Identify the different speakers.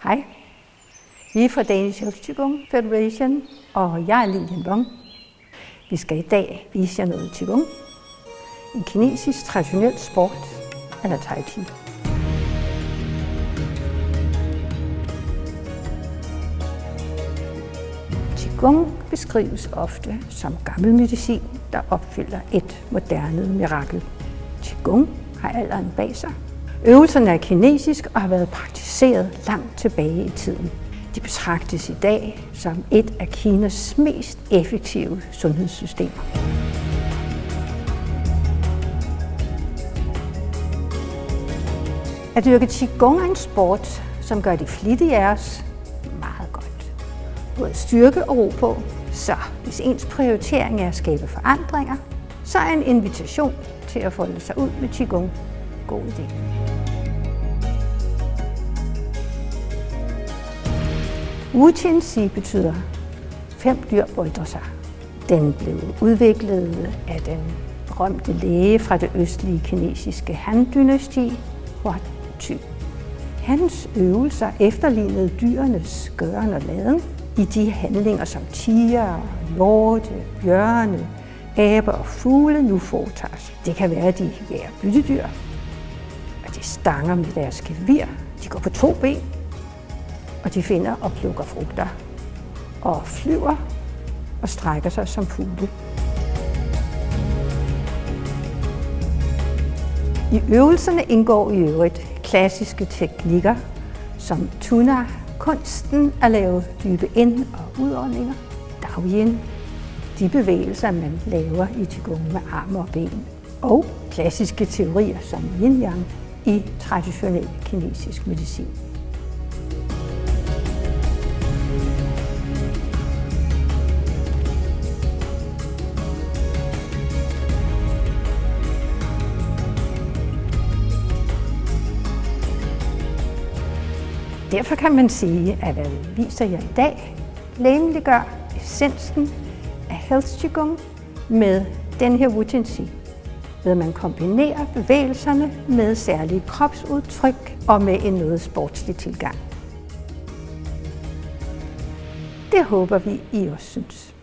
Speaker 1: Hej, vi er fra Danish Health Qigong Federation, og jeg er Lilian Wong. Vi skal i dag vise jer noget Qigong, en kinesisk traditionel sport eller Tai Chi. Qigong beskrives ofte som gammel medicin, der opfylder et moderne mirakel. Qigong har alderen bag sig. Øvelserne er kinesisk og har været praktiseret langt tilbage i tiden. De betragtes i dag som et af Kinas mest effektive sundhedssystemer. At dyrke Qigong er en sport, som gør de flittige af os meget godt. Både styrke og ro på, så hvis ens prioritering er at skabe forandringer, så er en invitation til at folde sig ud med Qigong god idé. Wu Qinxi betyder 5 dyr boltrer sig. Den blev udviklet af den berømte læge fra det østlige kinesiske Han-dynasti, Hua Ty. Hans øvelser efterlignede dyrenes gøren og laden i de handlinger, som tiger, hjorte, bjørne, aber og fugle nu foretager sig. Det kan være, at de jager byttedyr, og de stanger med deres gevir. De går på 2 ben, og de finder og plukker frugter, og flyver og strækker sig som fugle. I øvelserne indgår i øvrigt klassiske teknikker som Tuna, kunsten at lave dybe ind- og udåndinger, Daoyin, de bevægelser, man laver i Qigong med arme og ben, og klassiske teorier som Yin-Yang i traditionel kinesisk medicin. Derfor kan man sige, at hvad vi viser jer i dag, legemliggør essensen af Health Qigong med den her Wu Qinxi, ved at man kombinerer bevægelserne med særlige kropsudtryk og med en noget sportslig tilgang. Det håber vi, I også synes.